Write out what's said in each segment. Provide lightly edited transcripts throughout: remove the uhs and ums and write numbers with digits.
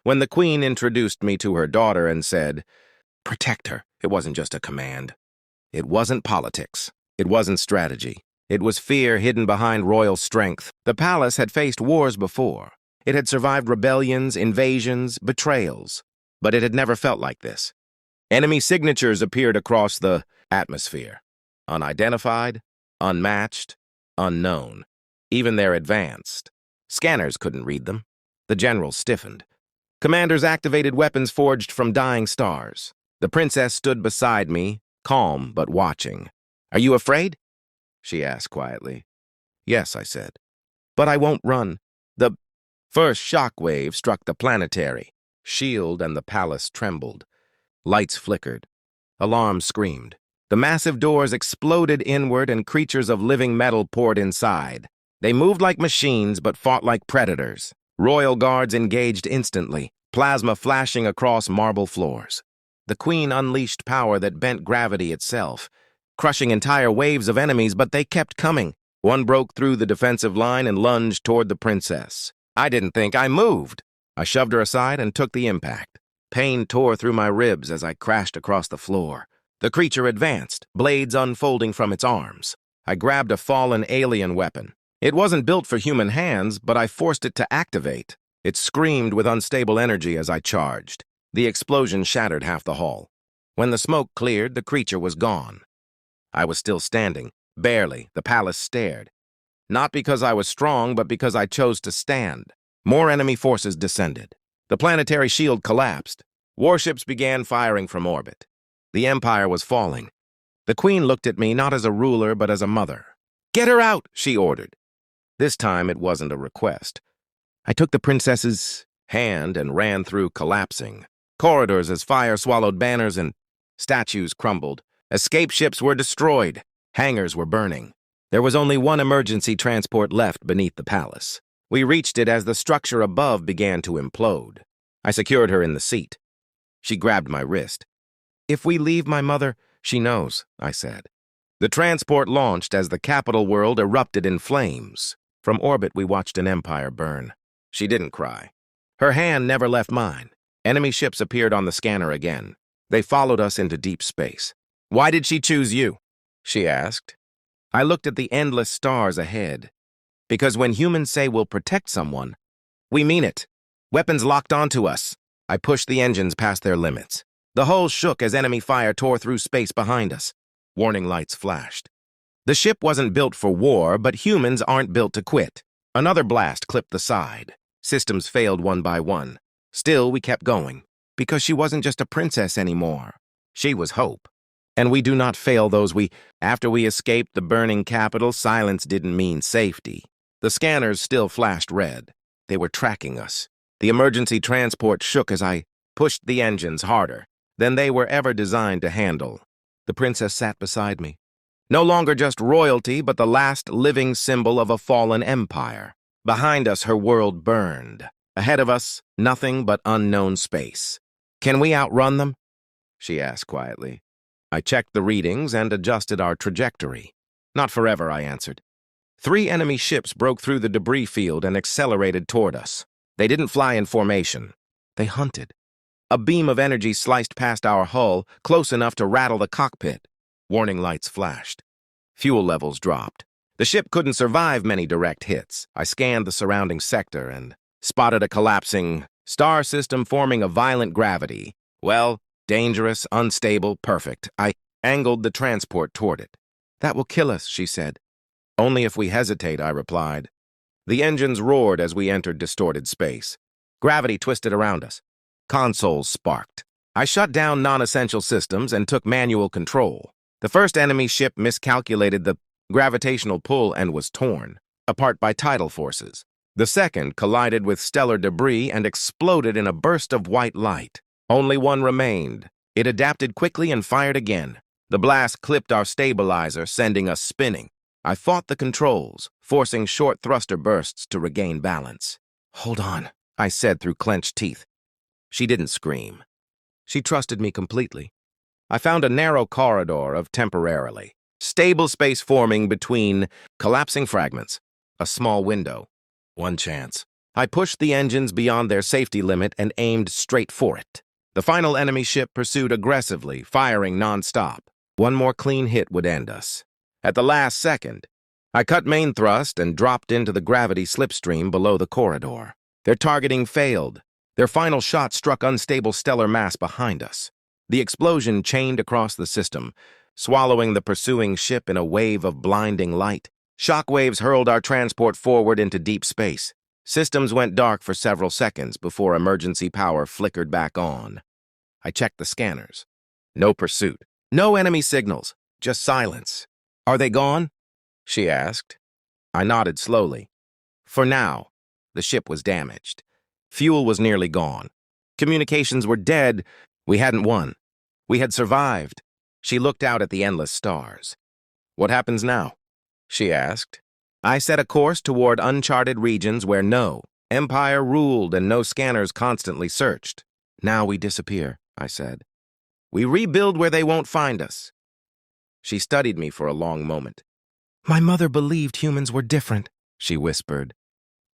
When the Queen introduced me to her daughter and said, "Protect her," it wasn't just a command. It wasn't politics. It wasn't strategy. It was fear hidden behind royal strength. The palace had faced wars before. It had survived rebellions, invasions, betrayals. But it had never felt like this. Enemy signatures appeared across the atmosphere. Unidentified, unmatched, unknown. Even their advanced. Scanners couldn't read them. The generals stiffened. Commanders activated weapons forged from dying stars. The princess stood beside me, calm but watching. "Are you afraid?" she asked quietly. "Yes," I said. "But I won't run." The first shockwave struck the planetary shield and the palace trembled. Lights flickered. Alarms screamed. The massive doors exploded inward and creatures of living metal poured inside. They moved like machines but fought like predators. Royal guards engaged instantly, plasma flashing across marble floors. The Queen unleashed power that bent gravity itself, crushing entire waves of enemies, but they kept coming. One broke through the defensive line and lunged toward the princess. I didn't think I moved. I shoved her aside and took the impact. Pain tore through my ribs as I crashed across the floor. The creature advanced, blades unfolding from its arms. I grabbed a fallen alien weapon. It wasn't built for human hands, but I forced it to activate. It screamed with unstable energy as I charged. The explosion shattered half the hall. When the smoke cleared, the creature was gone. I was still standing. Barely. The palace stared. Not because I was strong, but because I chose to stand. More enemy forces descended. The planetary shield collapsed. Warships began firing from orbit. The Empire was falling. The Queen looked at me not as a ruler, but as a mother. "Get her out," she ordered. This time it wasn't a request. I took the princess's hand and ran through collapsing corridors as fire swallowed banners and statues crumbled. Escape ships were destroyed. Hangars were burning. There was only one emergency transport left beneath the palace. We reached it as the structure above began to implode. I secured her in the seat. She grabbed my wrist. "If we leave my mother, she knows," I said. The transport launched as the capital world erupted in flames. From orbit, we watched an empire burn. She didn't cry. Her hand never left mine. Enemy ships appeared on the scanner again. They followed us into deep space. "Why did she choose you?" she asked. I looked at the endless stars ahead. "Because when humans say we'll protect someone, we mean it. Weapons locked onto us." I pushed the engines past their limits. The hull shook as enemy fire tore through space behind us. Warning lights flashed. The ship wasn't built for war, but humans aren't built to quit. Another blast clipped the side. Systems failed one by one. Still, we kept going, because she wasn't just a princess anymore. She was hope. And we do not fail those we... After we escaped the burning capital, silence didn't mean safety. The scanners still flashed red. They were tracking us. The emergency transport shook as I pushed the engines harder than they were ever designed to handle. The princess sat beside me. No longer just royalty, but the last living symbol of a fallen empire. Behind us, her world burned. Ahead of us, nothing but unknown space. "Can we outrun them?" she asked quietly. I checked the readings and adjusted our trajectory. "Not forever," I answered. 3 enemy ships broke through the debris field and accelerated toward us. They didn't fly in formation. They hunted. A beam of energy sliced past our hull, close enough to rattle the cockpit. Warning lights flashed. Fuel levels dropped. The ship couldn't survive many direct hits. I scanned the surrounding sector and spotted a collapsing star system forming a violent gravity. Well, dangerous, unstable, perfect. I angled the transport toward it. "That will kill us," she said. "Only if we hesitate," I replied. The engines roared as we entered distorted space. Gravity twisted around us. Consoles sparked. I shut down non-essential systems and took manual control. The first enemy ship miscalculated the gravitational pull and was torn apart by tidal forces. The second collided with stellar debris and exploded in a burst of white light. Only one remained. It adapted quickly and fired again. The blast clipped our stabilizer, sending us spinning. I fought the controls, forcing short thruster bursts to regain balance. "Hold on," I said through clenched teeth. She didn't scream. She trusted me completely. I found a narrow corridor of temporarily stable space forming between collapsing fragments. A small window. One chance. I pushed the engines beyond their safety limit and aimed straight for it. The final enemy ship pursued aggressively, firing nonstop. One more clean hit would end us. At the last second, I cut main thrust and dropped into the gravity slipstream below the corridor. Their targeting failed. Their final shot struck unstable stellar mass behind us. The explosion chained across the system, swallowing the pursuing ship in a wave of blinding light. Shockwaves hurled our transport forward into deep space. Systems went dark for several seconds before emergency power flickered back on. I checked the scanners. No pursuit. No enemy signals. Just silence. "Are they gone?" she asked. I nodded slowly. For now, the ship was damaged. Fuel was nearly gone. Communications were dead. We hadn't won. We had survived. She looked out at the endless stars. "What happens now?" she asked. I set a course toward uncharted regions where no empire ruled and no scanners constantly searched. "Now we disappear," I said. "We rebuild where they won't find us." She studied me for a long moment. "My mother believed humans were different," she whispered.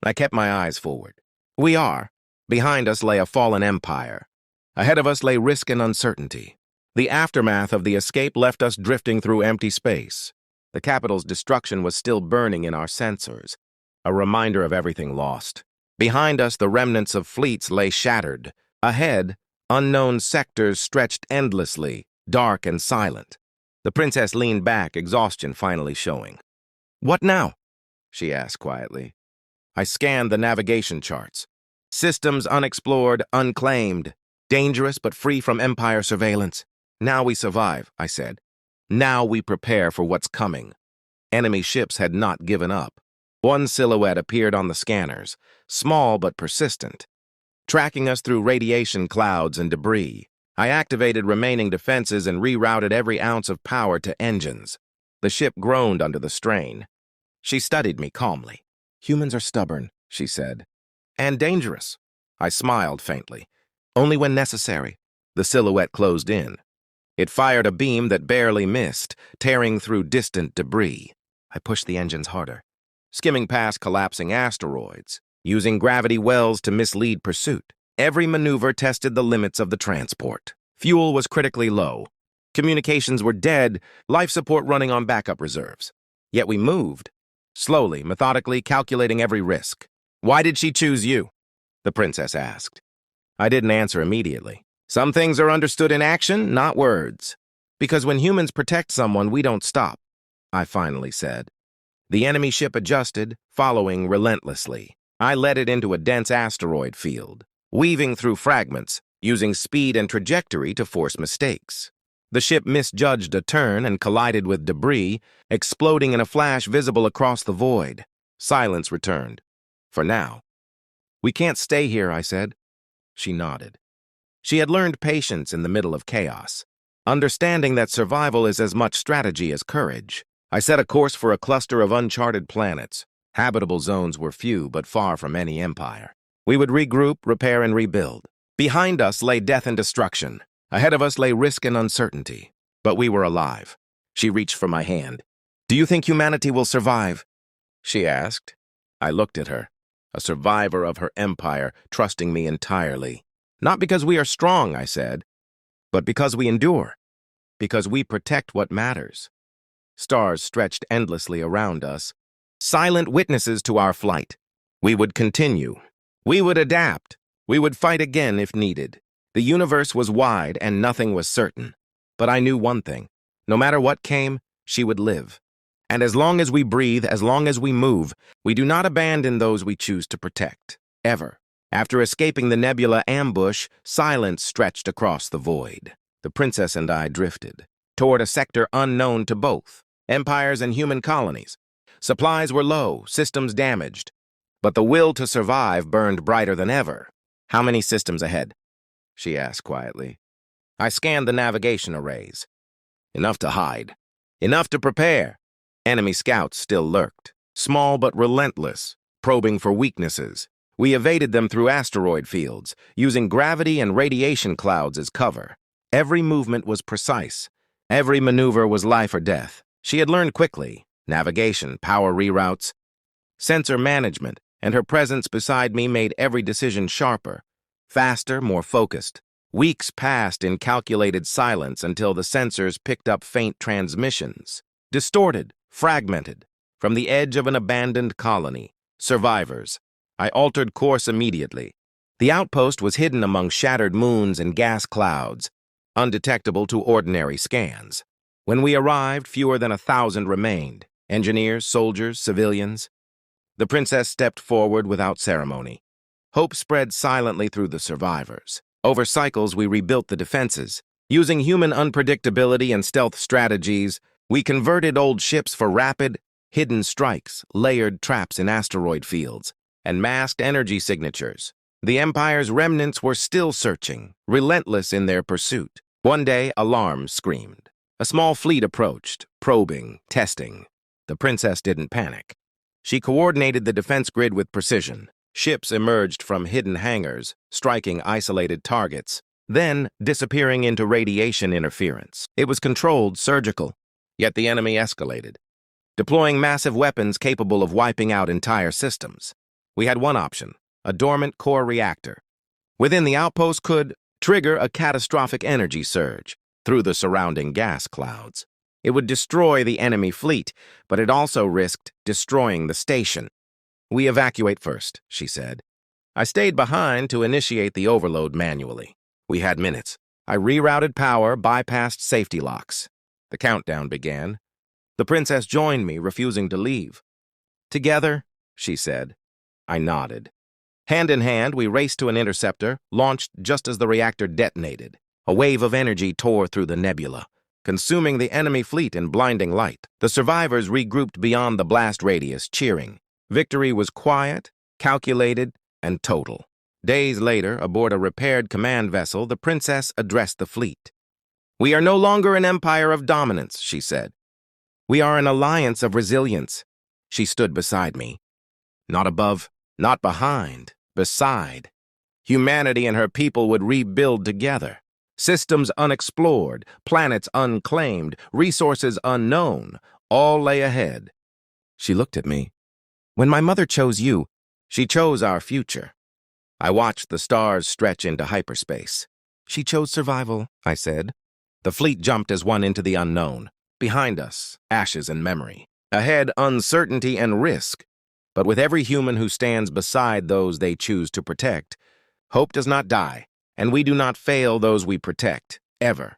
I kept my eyes forward. "We are." Behind us lay a fallen empire. Ahead of us lay risk and uncertainty. The aftermath of the escape left us drifting through empty space. The capital's destruction was still burning in our sensors, a reminder of everything lost. Behind us, the remnants of fleets lay shattered. Ahead, unknown sectors stretched endlessly, dark and silent. The princess leaned back, exhaustion finally showing. "What now?" she asked quietly. I scanned the navigation charts. Systems unexplored, unclaimed, dangerous but free from Empire surveillance. "Now we survive," I said. "Now we prepare for what's coming." Enemy ships had not given up. One silhouette appeared on the scanners, small but persistent, tracking us through radiation clouds and debris. I activated remaining defenses and rerouted every ounce of power to engines. The ship groaned under the strain. She studied me calmly. "Humans are stubborn," she said. "And dangerous." I smiled faintly. "Only when necessary." The silhouette closed in. It fired a beam that barely missed, tearing through distant debris. I pushed the engines harder, skimming past collapsing asteroids, using gravity wells to mislead pursuit. Every maneuver tested the limits of the transport. Fuel was critically low. Communications were dead, life support running on backup reserves. Yet we moved, slowly, methodically, calculating every risk. "Why did she choose you?" the princess asked. I didn't answer immediately. "Some things are understood in action, not words. Because when humans protect someone, we don't stop," I finally said. The enemy ship adjusted, following relentlessly. I led it into a dense asteroid field, weaving through fragments, using speed and trajectory to force mistakes. The ship misjudged a turn and collided with debris, exploding in a flash visible across the void. Silence returned. For now. "We can't stay here," I said. She nodded. She had learned patience in the middle of chaos, understanding that survival is as much strategy as courage. I set a course for a cluster of uncharted planets. Habitable zones were few, but far from any empire. We would regroup, repair, and rebuild. Behind us lay death and destruction. Ahead of us lay risk and uncertainty. But we were alive. She reached for my hand. "Do you think humanity will survive?" she asked. I looked at her, a survivor of her empire, trusting me entirely. "Not because we are strong," I said, "but because we endure. Because we protect what matters." Stars stretched endlessly around us, silent witnesses to our flight. We would continue. We would adapt. We would fight again if needed. The universe was wide and nothing was certain. But I knew one thing. No matter what came, she would live. And as long as we breathe, as long as we move, we do not abandon those we choose to protect. Ever. After escaping the nebula ambush, silence stretched across the void. The princess and I drifted toward a sector unknown to both, empires and human colonies. Supplies were low, systems damaged. But the will to survive burned brighter than ever. "How many systems ahead?" she asked quietly. I scanned the navigation arrays. Enough to hide. Enough to prepare. Enemy scouts still lurked, small but relentless, probing for weaknesses. We evaded them through asteroid fields, using gravity and radiation clouds as cover. Every movement was precise. Every maneuver was life or death. She had learned quickly. Navigation, power reroutes, sensor management, and her presence beside me made every decision sharper, faster, more focused. Weeks passed in calculated silence until the sensors picked up faint transmissions, distorted, fragmented, from the edge of an abandoned colony. Survivors. I altered course immediately. The outpost was hidden among shattered moons and gas clouds, undetectable to ordinary scans. When we arrived, fewer than 1,000 remained. Engineers, soldiers, civilians. The princess stepped forward without ceremony. Hope spread silently through the survivors. Over cycles, we rebuilt the defenses. Using human unpredictability and stealth strategies, we converted old ships for rapid, hidden strikes, layered traps in asteroid fields, and masked energy signatures. The Empire's remnants were still searching, relentless in their pursuit. One day, alarms screamed. A small fleet approached, probing, testing. The princess didn't panic. She coordinated the defense grid with precision. Ships emerged from hidden hangars, striking isolated targets, then disappearing into radiation interference. It was controlled, surgical, yet the enemy escalated, deploying massive weapons capable of wiping out entire systems. We had one option, a dormant core reactor. Within the outpost could trigger a catastrophic energy surge through the surrounding gas clouds. It would destroy the enemy fleet, but it also risked destroying the station. "We evacuate first," she said. I stayed behind to initiate the overload manually. We had minutes. I rerouted power, bypassed safety locks. The countdown began. The princess joined me, refusing to leave. "Together," she said. I nodded. Hand in hand, we raced to an interceptor, launched just as the reactor detonated. A wave of energy tore through the nebula, consuming the enemy fleet in blinding light. The survivors regrouped beyond the blast radius, cheering. Victory was quiet, calculated, and total. Days later, aboard a repaired command vessel, the princess addressed the fleet. "We are no longer an empire of dominance," she said. "We are an alliance of resilience." She stood beside me. Not above, not behind, beside. Humanity and her people would rebuild together. Systems unexplored, planets unclaimed, resources unknown, all lay ahead. She looked at me. "When my mother chose you, she chose our future." I watched the stars stretch into hyperspace. "She chose survival," I said. The fleet jumped as one into the unknown. Behind us, ashes and memory. Ahead, uncertainty and risk. But with every human who stands beside those they choose to protect, hope does not die, and we do not fail those we protect, ever.